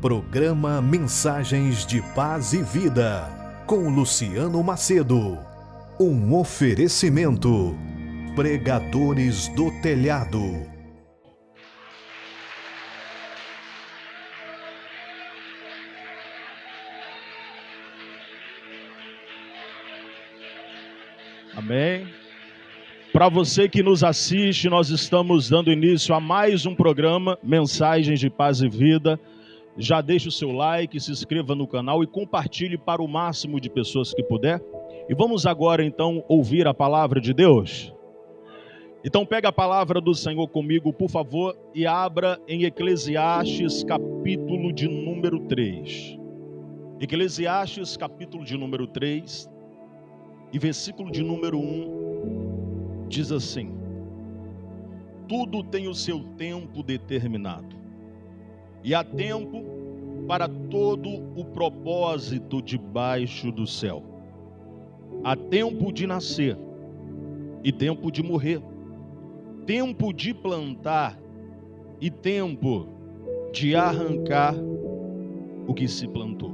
Programa Mensagens de Paz e Vida, com Luciano Macedo. Um oferecimento. Pregadores do Telhado. Amém. Para você que nos assiste, nós estamos dando início a mais um programa, Mensagens de Paz e Vida. Já deixe o seu like, se inscreva no canal e compartilhe para o máximo de pessoas que puder. E vamos agora então ouvir a palavra de Deus. Então pega a palavra do Senhor comigo, por favor, e abra em Eclesiastes, capítulo de número 3. Eclesiastes, capítulo de número 3, e versículo de número 1, diz assim: tudo tem o seu tempo determinado, e há tempo para todo o propósito debaixo do céu. Há tempo de nascer e tempo de morrer, tempo de plantar e tempo de arrancar o que se plantou.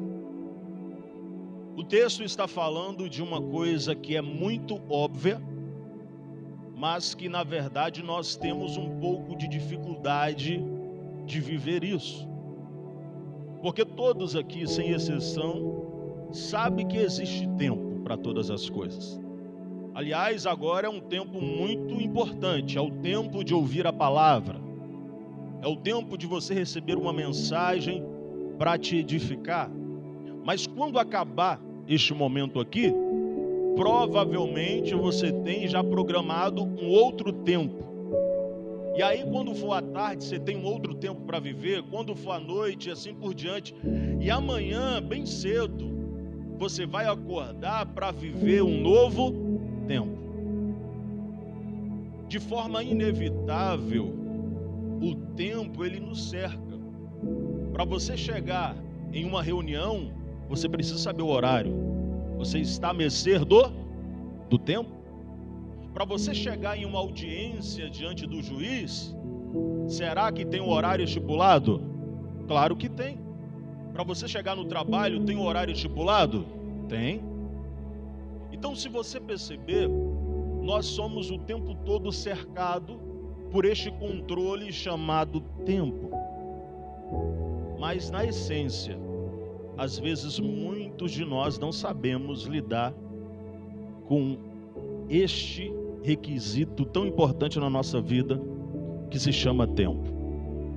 O texto está falando de uma coisa que é muito óbvia, mas que na verdade nós temos um pouco de dificuldade de viver isso. Porque todos aqui, sem exceção, sabem que existe tempo para todas as coisas. Aliás, agora é um tempo muito importante, é o tempo de ouvir a palavra. É o tempo de você receber uma mensagem para te edificar. Mas quando acabar este momento aqui, provavelmente você tem já programado um outro tempo. E aí quando for à tarde, você tem um outro tempo para viver, quando for à noite e assim por diante. E amanhã, bem cedo, você vai acordar para viver um novo tempo. De forma inevitável, o tempo ele nos cerca. Para você chegar em uma reunião, você precisa saber o horário. Você está à mercê do tempo. Para você chegar em uma audiência diante do juiz, será que tem um horário estipulado? Claro que tem. Para você chegar no trabalho, tem um horário estipulado? Tem. Então, se você perceber, nós somos o tempo todo cercado por este controle chamado tempo. Mas, na essência, às vezes muitos de nós não sabemos lidar com este requisito tão importante na nossa vida, que se chama tempo.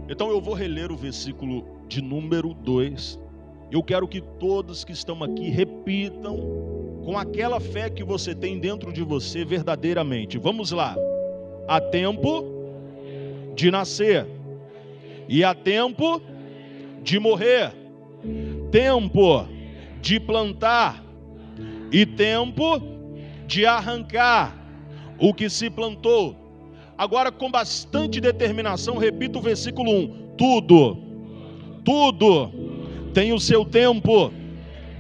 Então eu vou reler o versículo de número 2. Eu quero que todos que estão aqui repitam com aquela fé que você tem dentro de você verdadeiramente. Vamos lá. Há tempo de nascer e há tempo de morrer, tempo de plantar e tempo de arrancar o que se plantou. Agora, com bastante determinação, repita o versículo 1. Tudo tem o seu tempo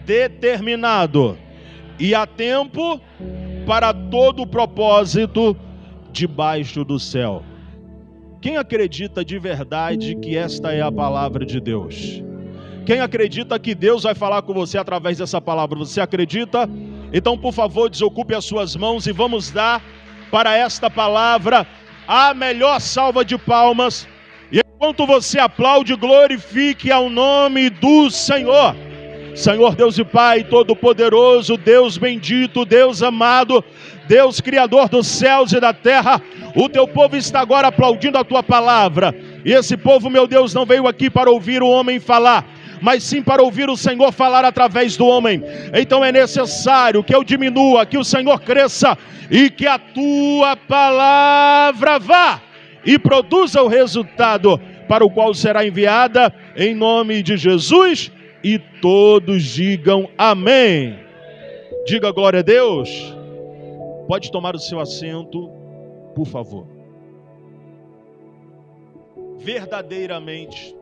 determinado, e há tempo para todo o propósito debaixo do céu. Quem acredita de verdade que esta é a palavra de Deus? Quem acredita que Deus vai falar com você através dessa palavra? Você acredita? Então, por favor, desocupe as suas mãos e vamos dar para esta palavra a melhor salva de palmas. E enquanto você aplaude, glorifique ao nome do Senhor. Senhor Deus e Pai Todo-Poderoso, Deus bendito, Deus amado, Deus Criador dos céus e da terra, o teu povo está agora aplaudindo a tua palavra. E esse povo, meu Deus, não veio aqui para ouvir o homem falar, mas sim para ouvir o Senhor falar através do homem. Então é necessário que eu diminua, que o Senhor cresça e que a tua palavra vá e produza o resultado para o qual será enviada, em nome de Jesus, e todos digam amém. Diga glória a Deus. Pode tomar o seu assento, por favor. Verdadeiramente,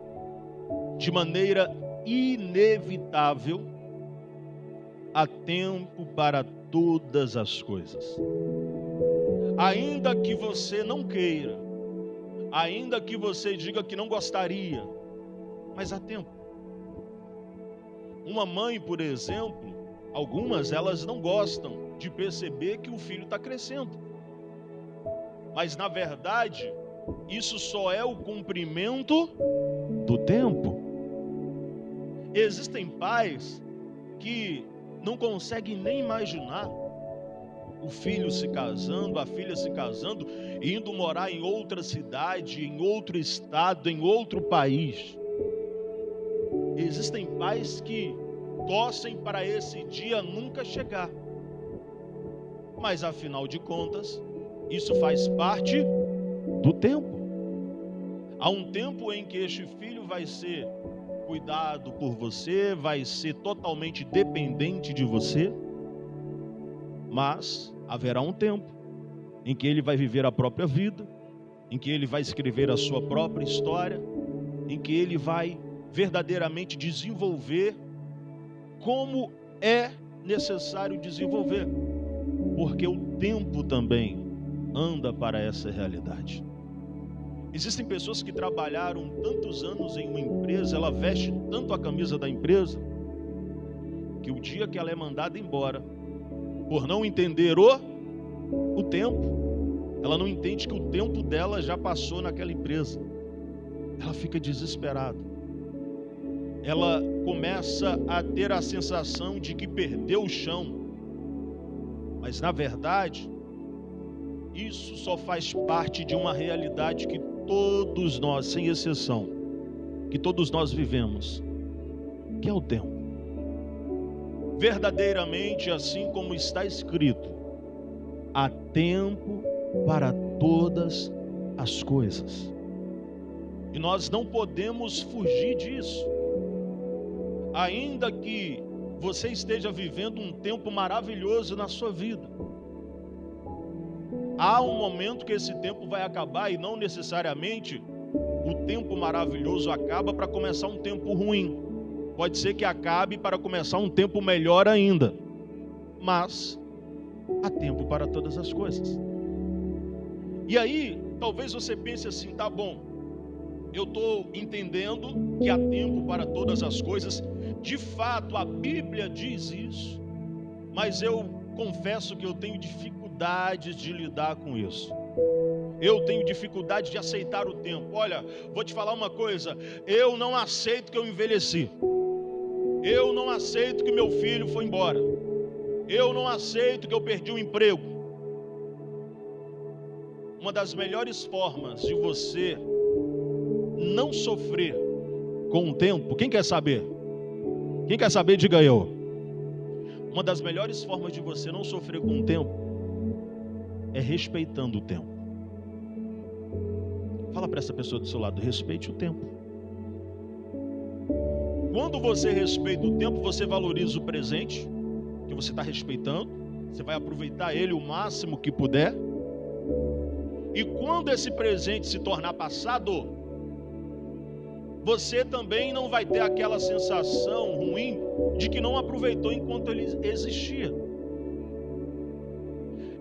de maneira inevitável, há tempo para todas as coisas. Ainda que você não queira, ainda que você diga que não gostaria, mas há tempo. Uma mãe, por exemplo, algumas elas não gostam de perceber que o filho está crescendo. Mas na verdade, isso só é o cumprimento do tempo. Existem pais que não conseguem nem imaginar o filho se casando, a filha se casando, indo morar em outra cidade, em outro estado, em outro país. Existem pais que torcem para esse dia nunca chegar. Mas afinal de contas, isso faz parte do tempo. Há um tempo em que este filho vai ser cuidado por você, vai ser totalmente dependente de você, mas haverá um tempo em que ele vai viver a própria vida, em que ele vai escrever a sua própria história, em que ele vai verdadeiramente desenvolver como é necessário desenvolver, porque o tempo também anda para essa realidade. Existem pessoas que trabalharam tantos anos em uma empresa, ela veste tanto a camisa da empresa, que o dia que ela é mandada embora, por não entender o tempo, ela não entende que o tempo dela já passou naquela empresa, ela fica desesperada. Ela começa a ter a sensação de que perdeu o chão, mas na verdade, isso só faz parte de uma realidade que todos nós, sem exceção, que todos nós vivemos, que é o tempo. Verdadeiramente, assim como está escrito, há tempo para todas as coisas. E nós não podemos fugir disso. Ainda que você esteja vivendo um tempo maravilhoso na sua vida, há um momento que esse tempo vai acabar, e não necessariamente o tempo maravilhoso acaba para começar um tempo ruim. Pode ser que acabe para começar um tempo melhor ainda. Mas há tempo para todas as coisas. E aí, talvez você pense assim, tá bom, eu estou entendendo que há tempo para todas as coisas. De fato, a Bíblia diz isso, mas eu confesso que eu tenho dificuldades de lidar com isso. Eu tenho dificuldade de aceitar o tempo. Olha, vou te falar uma coisa, eu não aceito que eu envelheci. Eu não aceito que meu filho foi embora. Eu não aceito que eu perdi o emprego. Uma das melhores formas de você não sofrer com o tempo, quem quer saber? Quem quer saber, diga eu. Uma das melhores formas de você não sofrer com o tempo é respeitando o tempo. Fala para essa pessoa do seu lado, respeite o tempo. Quando você respeita o tempo, você valoriza o presente que você está respeitando, você vai aproveitar ele o máximo que puder. E quando esse presente se tornar passado, você também não vai ter aquela sensação ruim de que não aproveitou enquanto ele existia.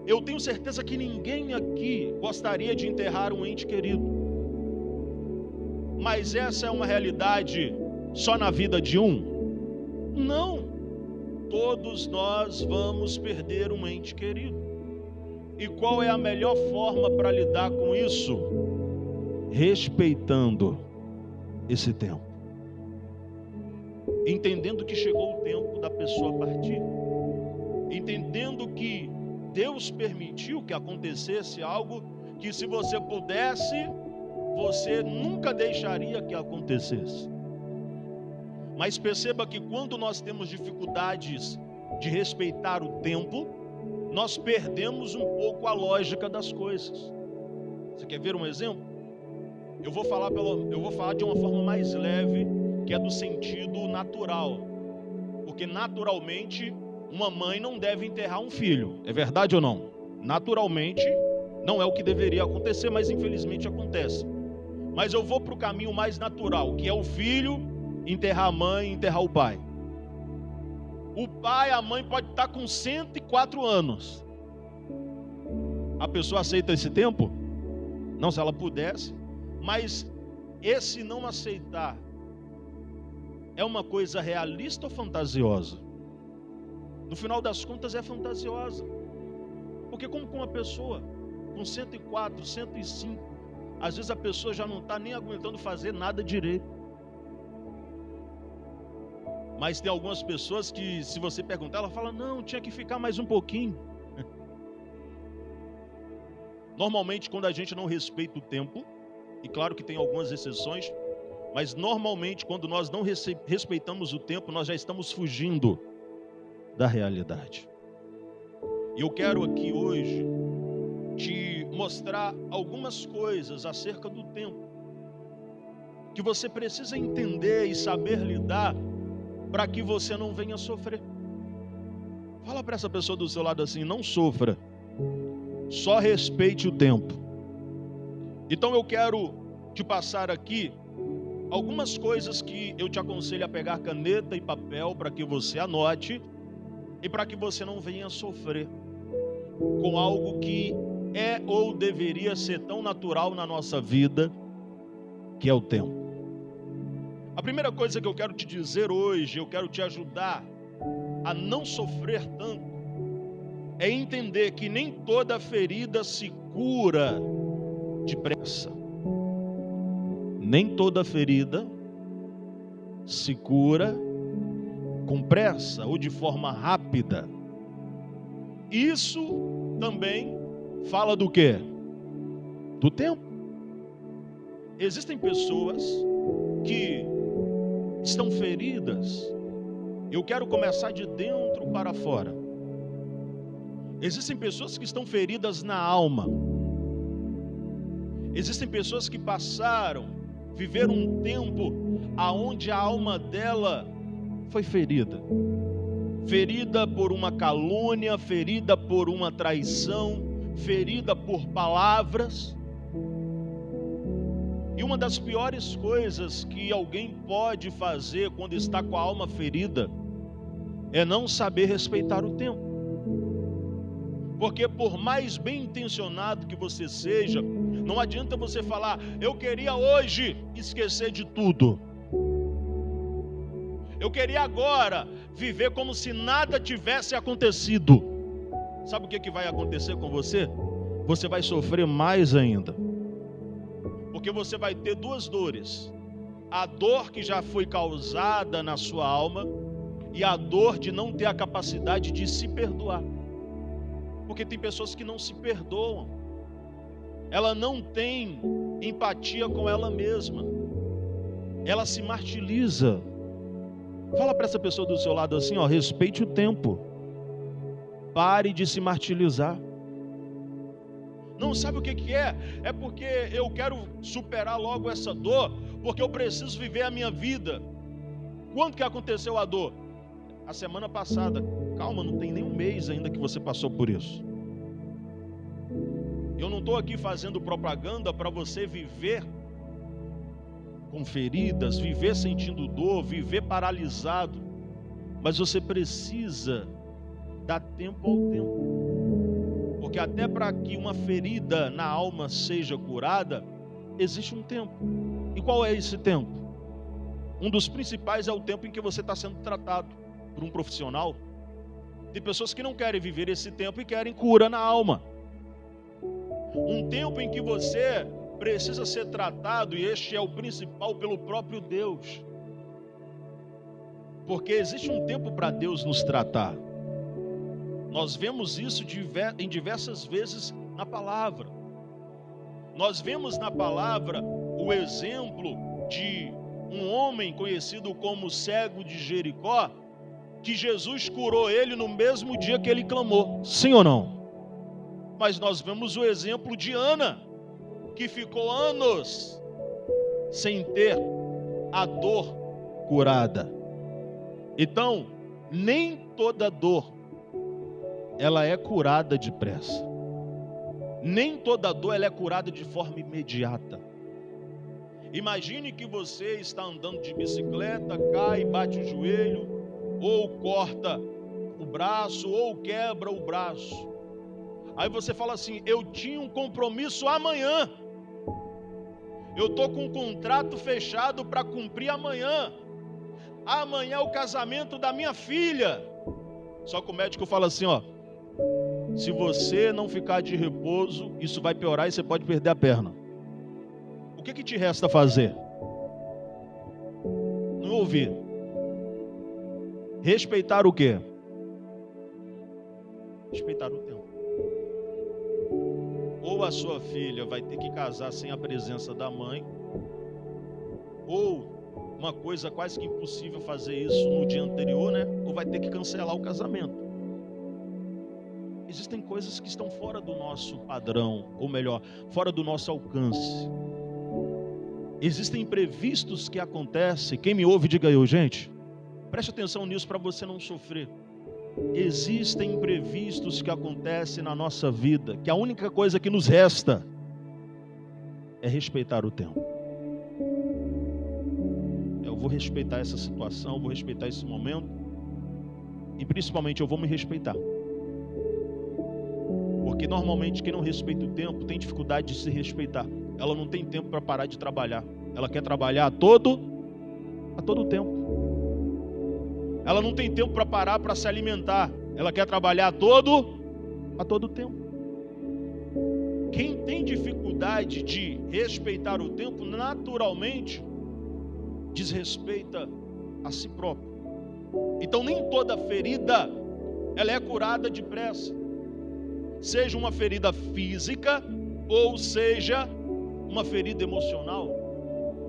Eu tenho certeza que ninguém aqui gostaria de enterrar um ente querido. Mas essa é uma realidade só na vida de um? Não. Todos nós vamos perder um ente querido. E qual é a melhor forma para lidar com isso? Respeitando esse tempo, entendendo que chegou o tempo da pessoa partir, entendendo que Deus permitiu que acontecesse algo que, se você pudesse, você nunca deixaria que acontecesse. Mas perceba que quando nós temos dificuldades de respeitar o tempo, nós perdemos um pouco a lógica das coisas. Você quer ver um exemplo? Eu vou falar de uma forma mais leve, que é do sentido natural. Porque naturalmente, uma mãe não deve enterrar um filho. É verdade ou não? Naturalmente, não é o que deveria acontecer, mas infelizmente acontece. Mas eu vou para o caminho mais natural, que é o filho enterrar a mãe, enterrar o pai. O pai, a mãe pode estar com 104 anos. A pessoa aceita esse tempo? Não, se ela pudesse. Mas esse não aceitar é uma coisa realista ou fantasiosa? No final das contas é fantasiosa. Porque como com uma pessoa com 104, 105, às vezes a pessoa já não está nem aguentando fazer nada direito. Mas tem algumas pessoas que, se você perguntar, ela fala, não, tinha que ficar mais um pouquinho. Normalmente, quando a gente não respeita o tempo, e claro que tem algumas exceções, mas normalmente, quando nós não respeitamos o tempo, nós já estamos fugindo da realidade. E eu quero aqui hoje te mostrar algumas coisas acerca do tempo que você precisa entender e saber lidar para que você não venha sofrer. Fala para essa pessoa do seu lado assim, não sofra, só respeite o tempo. Então eu quero te passar aqui algumas coisas que eu te aconselho a pegar caneta e papel para que você anote e para que você não venha sofrer com algo que é ou deveria ser tão natural na nossa vida, que é o tempo. A primeira coisa que eu quero te dizer hoje, eu quero te ajudar a não sofrer tanto, é entender que nem toda ferida se cura depressa. Nem toda ferida se cura com pressa ou de forma rápida. Isso também fala do quê? Do tempo. Existem pessoas que estão feridas. Eu quero começar de dentro para fora. Existem pessoas que estão feridas na alma. Existem pessoas que viveram um tempo aonde a alma dela foi ferida. Ferida por uma calúnia, ferida por uma traição, ferida por palavras. E uma das piores coisas que alguém pode fazer quando está com a alma ferida é não saber respeitar o tempo. Porque por mais bem intencionado que você seja, não adianta você falar, eu queria hoje esquecer de tudo. Eu queria agora viver como se nada tivesse acontecido. Sabe o que vai acontecer com você? Você vai sofrer mais ainda. Porque você vai ter duas dores. A dor que já foi causada na sua alma e a dor de não ter a capacidade de se perdoar. Porque tem pessoas que não se perdoam. Ela não tem empatia com ela mesma. Ela se martiriza. Fala para essa pessoa do seu lado assim, ó, respeite o tempo. Pare de se martirizar. Não sabe o que é? É porque eu quero superar logo essa dor, porque eu preciso viver a minha vida. Quando que aconteceu a dor? A semana passada. Calma, não tem nem um mês ainda que você passou por isso. Eu não estou aqui fazendo propaganda para você viver com feridas, viver sentindo dor, viver paralisado. Mas você precisa dar tempo ao tempo. Porque até para que uma ferida na alma seja curada, existe um tempo. E qual é esse tempo? Um dos principais é o tempo em que você está sendo tratado por um profissional. Tem pessoas que não querem viver esse tempo e querem cura na alma. Um tempo em que você precisa ser tratado, e este é o principal, pelo próprio Deus. Porque existe um tempo para Deus nos tratar. Nós vemos isso em diversas vezes na palavra. Nós vemos na palavra o exemplo de um homem conhecido como cego de Jericó, que Jesus curou ele no mesmo dia que ele clamou. Sim ou não? Mas nós vemos o exemplo de Ana, que ficou anos sem ter a dor curada. Então, nem toda dor ela é curada depressa. Nem toda dor ela é curada de forma imediata. Imagine que você está andando de bicicleta, cai, bate o joelho, ou corta o braço, ou quebra o braço. Aí você fala assim, eu tinha um compromisso amanhã. Eu estou com um contrato fechado para cumprir amanhã. Amanhã é o casamento da minha filha. Só que o médico fala assim, ó, se você não ficar de repouso, isso vai piorar e você pode perder a perna. O que te resta fazer? Não ouvir. Respeitar o quê? Respeitar o tempo. Ou a sua filha vai ter que casar sem a presença da mãe, ou uma coisa quase que impossível fazer isso no dia anterior, né? Ou vai ter que cancelar o casamento. Existem coisas que estão fora do nosso padrão, ou melhor, fora do nosso alcance. Existem imprevistos que acontecem. Quem me ouve, diga eu, gente. Preste atenção nisso para você não sofrer. Existem imprevistos que acontecem na nossa vida, que a única coisa que nos resta é respeitar o tempo. Eu vou respeitar essa situação, vou respeitar esse momento, e principalmente eu vou me respeitar. Porque normalmente quem não respeita o tempo tem dificuldade de se respeitar. Ela não tem tempo para parar de trabalhar. Ela quer trabalhar a todo tempo. Ela não tem tempo para parar para se alimentar. Ela quer trabalhar a todo tempo. Quem tem dificuldade de respeitar o tempo, naturalmente desrespeita a si próprio. Então nem toda ferida ela é curada depressa. Seja uma ferida física ou seja uma ferida emocional,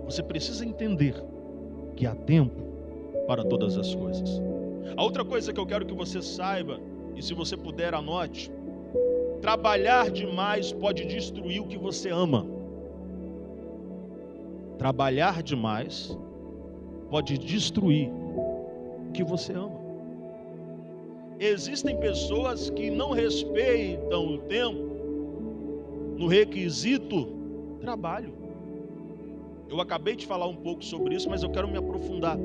você precisa entender que há tempo para todas as coisas. A outra coisa que eu quero que você saiba, e se você puder anote, trabalhar demais pode destruir o que você ama. Trabalhar demais pode destruir o que você ama. Existem pessoas que não respeitam o tempo no requisito trabalho. Eu acabei de falar um pouco sobre isso, mas eu quero me aprofundar.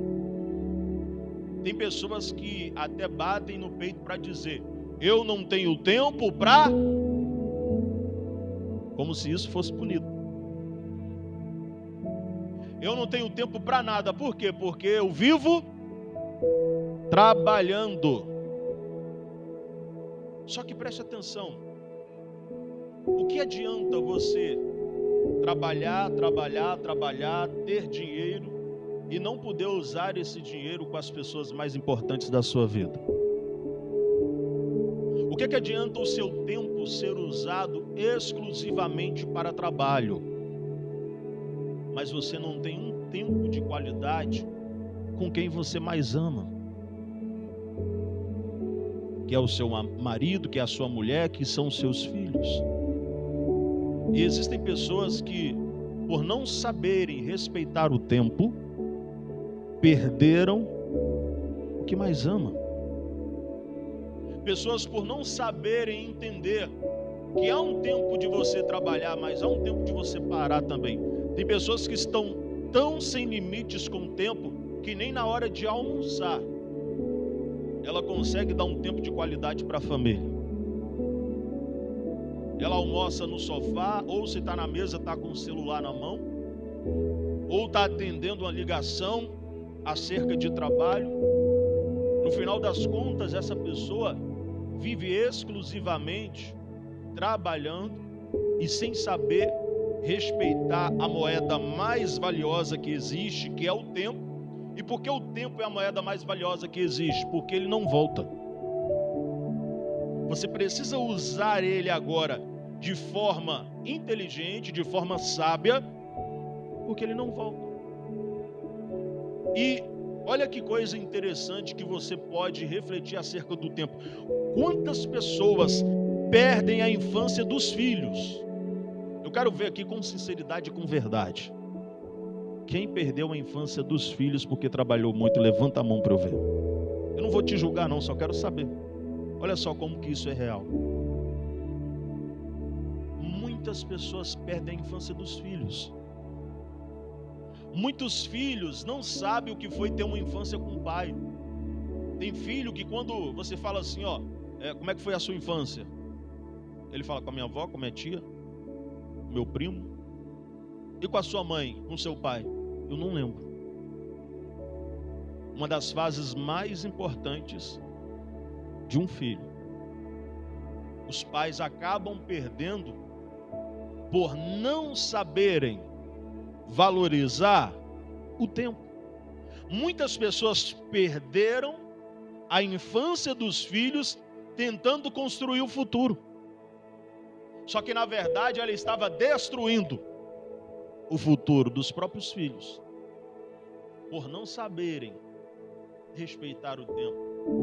Tem pessoas que até batem no peito para dizer: eu não tenho tempo para... Como se isso fosse bonito. Eu não tenho tempo para nada. Por quê? Porque eu vivo trabalhando. Só que preste atenção. O que adianta você trabalhar, ter dinheiro e não poder usar esse dinheiro com as pessoas mais importantes da sua vida? O que adianta o seu tempo ser usado exclusivamente para trabalho, mas você não tem um tempo de qualidade com quem você mais ama? Que é o seu marido, que é a sua mulher, que são os seus filhos. E existem pessoas que, por não saberem respeitar o tempo, perderam o que mais ama. Pessoas por não saberem entender que há um tempo de você trabalhar, mas há um tempo de você parar também. Tem pessoas que estão tão sem limites com o tempo que nem na hora de almoçar ela consegue dar um tempo de qualidade para a família. Ela almoça no sofá, ou se está na mesa, está com o celular na mão, ou está atendendo uma ligação acerca de trabalho. No final das contas, essa pessoa vive exclusivamente trabalhando e sem saber respeitar a moeda mais valiosa que existe, que é o tempo. E por que o tempo é a moeda mais valiosa que existe? Porque ele não volta. Você precisa usar ele agora de forma inteligente, de forma sábia, porque ele não volta. E olha que coisa interessante que você pode refletir acerca do tempo. Quantas pessoas perdem a infância dos filhos? Eu quero ver aqui com sinceridade e com verdade. Quem perdeu a infância dos filhos porque trabalhou muito, levanta a mão para eu ver. Eu não vou te julgar não, só quero saber. Olha só como que isso é real. Muitas pessoas perdem a infância dos filhos. Muitos filhos não sabem o que foi ter uma infância com o pai. Tem filho que quando você fala assim, ó, como é que foi a sua infância? Ele fala com a minha avó, com a minha tia, com meu primo. E com a sua mãe, com seu pai? Eu não lembro. uma das fases mais importantes de um filho. Os pais acabam perdendo por não saberem valorizar o tempo. Muitas pessoas perderam a infância dos filhos tentando construir o futuro. Só que na verdade ela estava destruindo o futuro dos próprios filhos, por não saberem respeitar o tempo,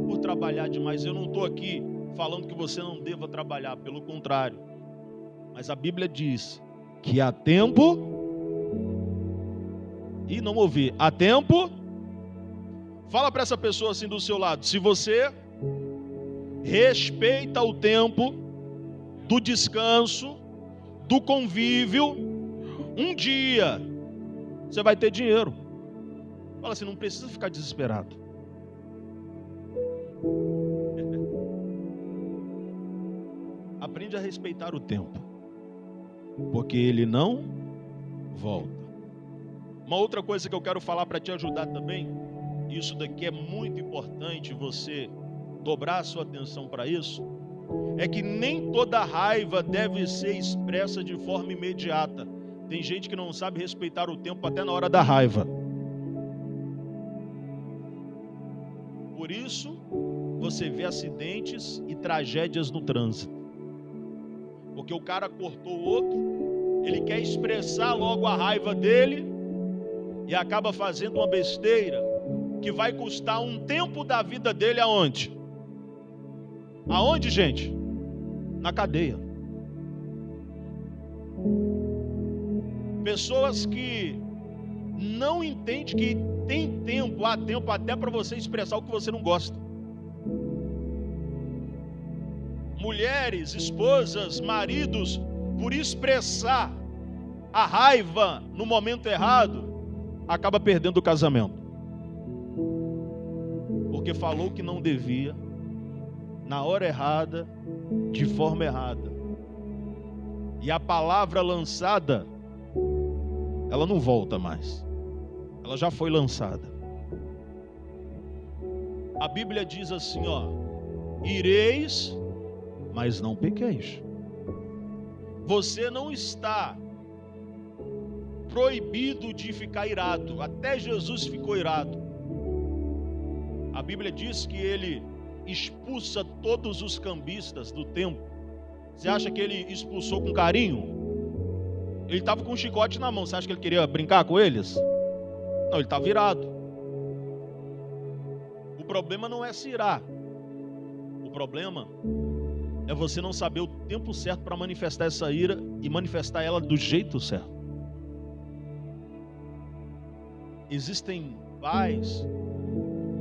por trabalhar demais. Eu não estou aqui falando que você não deva trabalhar, pelo contrário. Mas a Bíblia diz que há tempo, e não ouvi, há tempo. Fala para essa pessoa assim do seu lado: se você respeita o tempo do descanso, do convívio, um dia você vai ter dinheiro. Fala assim, não precisa ficar desesperado. Aprende a respeitar o tempo, porque ele não volta. Uma outra coisa que eu quero falar para te ajudar também, isso daqui é muito importante você dobrar a sua atenção para isso, é que nem toda raiva deve ser expressa de forma imediata. Tem gente que não sabe respeitar o tempo até na hora da raiva. Por isso, você vê acidentes e tragédias no trânsito. Porque o cara cortou o outro, ele quer expressar logo a raiva dele e acaba fazendo uma besteira que vai custar um tempo da vida dele aonde? Aonde, gente? Na cadeia. Pessoas que não entendem que tem tempo, há tempo até para você expressar o que você não gosta. Mulheres, esposas, maridos, por expressar a raiva no momento errado, acaba perdendo o casamento. Porque falou que não devia, na hora errada, de forma errada. E a palavra lançada, ela não volta mais. Ela já foi lançada. A Bíblia diz assim, ó: ireis, mas não pequeis. Você não está proibido de ficar irado. Até Jesus ficou irado. A Bíblia diz que ele expulsa todos os cambistas do templo. Você acha que ele expulsou com carinho? Ele estava com um chicote na mão. Você acha que ele queria brincar com eles? Não, ele estava irado. O problema não é se irar. O problema é você não saber o tempo certo para manifestar essa ira e manifestar ela do jeito certo. Existem pais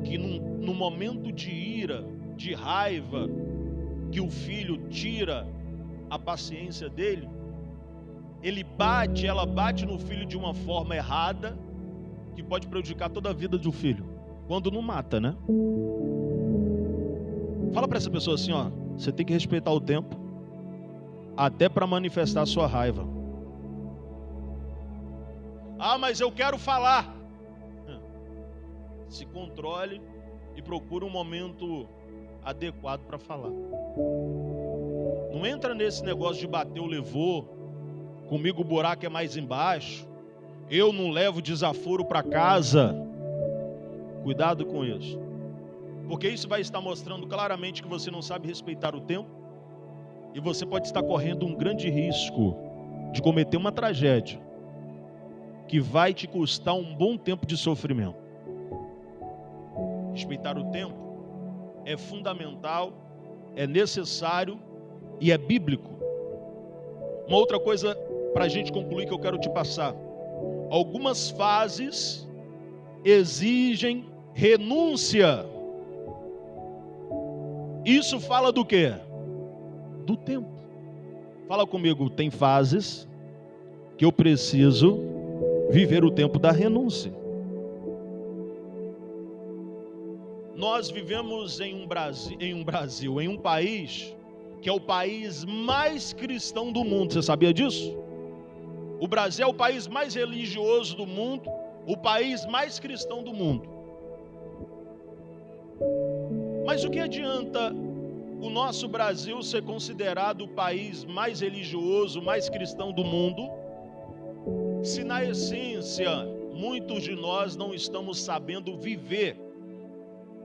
que no momento de ira, de raiva, que o filho tira a paciência dele, ela bate no filho de uma forma errada, que pode prejudicar toda a vida do filho, quando não mata, né? Fala para essa pessoa assim, ó: você tem que respeitar o tempo, até para manifestar a sua raiva. Ah, mas eu quero falar. Se controle e procure um momento adequado para falar. Não entra nesse negócio de bater o levou, comigo o buraco é mais embaixo, eu não levo desaforo para casa. Cuidado com isso, porque isso vai estar mostrando claramente que você não sabe respeitar o tempo, e você pode estar correndo um grande risco de cometer uma tragédia que vai te custar um bom tempo de sofrimento. Respeitar o tempo é fundamental, é necessário e é bíblico. Uma outra coisa para a gente concluir que eu quero te passar: algumas fases exigem renúncia. Isso fala do quê? Do tempo. Fala comigo: tem fases que eu preciso viver o tempo da renúncia. Nós vivemos em um país que é o país mais cristão do mundo. Você sabia disso? O Brasil é o país mais religioso do mundo, o país mais cristão do mundo. Mas o que adianta o nosso Brasil ser considerado o país mais religioso, mais cristão do mundo, se na essência muitos de nós não estamos sabendo viver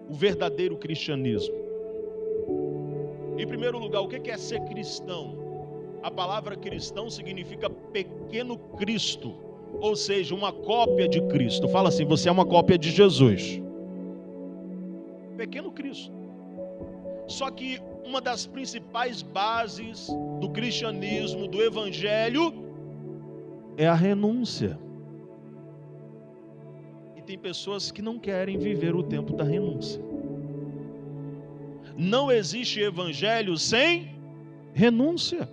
o verdadeiro cristianismo? Em primeiro lugar, o que é ser cristão? A palavra cristão significa pequeno Cristo, ou seja, uma cópia de Cristo. Fala assim, você é uma cópia de Jesus. Pequeno Cristo. Só que uma das principais bases do cristianismo, do evangelho, é a renúncia. E tem pessoas que não querem viver o tempo da renúncia. Não existe evangelho sem renúncia.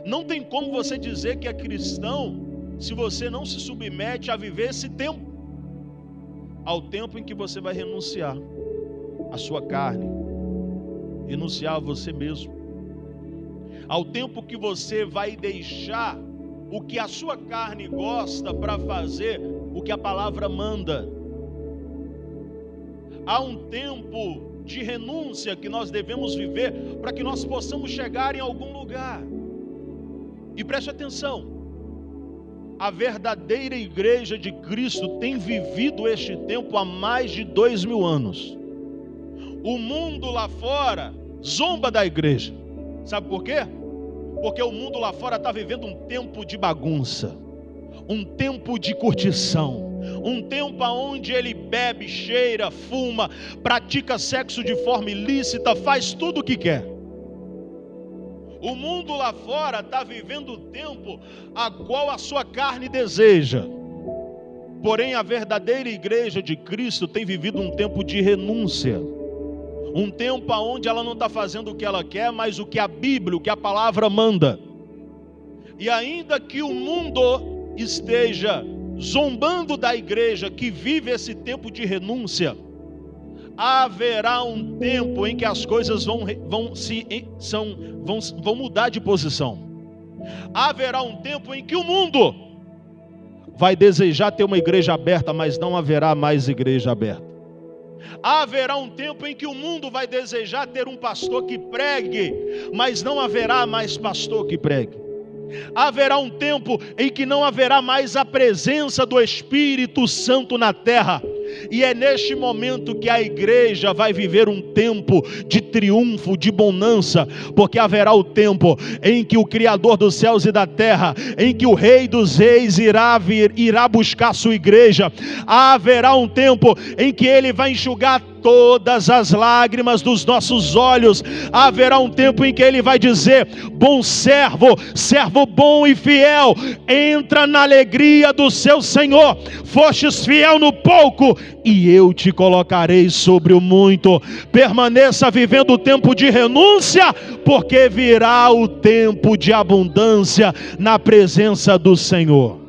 Não tem como você dizer que é cristão se você não se submete a viver esse tempo. Ao tempo em que você vai renunciar à sua carne, renunciar a você mesmo. Ao tempo que você vai deixar o que a sua carne gosta para fazer o que a palavra manda. Há um tempo de renúncia que nós devemos viver para que nós possamos chegar em algum lugar. E preste atenção, a verdadeira igreja de Cristo tem vivido este tempo há mais de 2000 anos. O mundo lá fora zomba da igreja. Sabe por quê? Porque o mundo lá fora está vivendo um tempo de bagunça, um tempo de curtição, um tempo onde ele bebe, cheira, fuma, pratica sexo de forma ilícita, faz tudo o que quer. O mundo lá fora está vivendo o tempo a qual a sua carne deseja. Porém, a verdadeira igreja de Cristo tem vivido um tempo de renúncia. Um tempo onde ela não está fazendo o que ela quer, mas o que a Bíblia, o que a palavra manda. E ainda que o mundo esteja zombando da igreja que vive esse tempo de renúncia, haverá um tempo em que as coisas vão mudar de posição. Haverá um tempo em que o mundo vai desejar ter uma igreja aberta, mas não haverá mais igreja aberta. Haverá um tempo em que o mundo vai desejar ter um pastor que pregue, mas não haverá mais pastor que pregue. Haverá um tempo em que não haverá mais a presença do Espírito Santo na terra. E é neste momento que a igreja vai viver um tempo de triunfo, de bonança, porque haverá o tempo em que o Criador dos céus e da terra, em que o Rei dos Reis irá buscar sua igreja. Haverá um tempo em que ele vai enxugar todas as lágrimas dos nossos olhos. Haverá um tempo em que ele vai dizer: bom servo, servo bom e fiel, entra na alegria do seu Senhor. Fostes fiel no pouco, e eu te colocarei sobre o muito. Permaneça vivendo o tempo de renúncia, porque virá o tempo de abundância na presença do Senhor.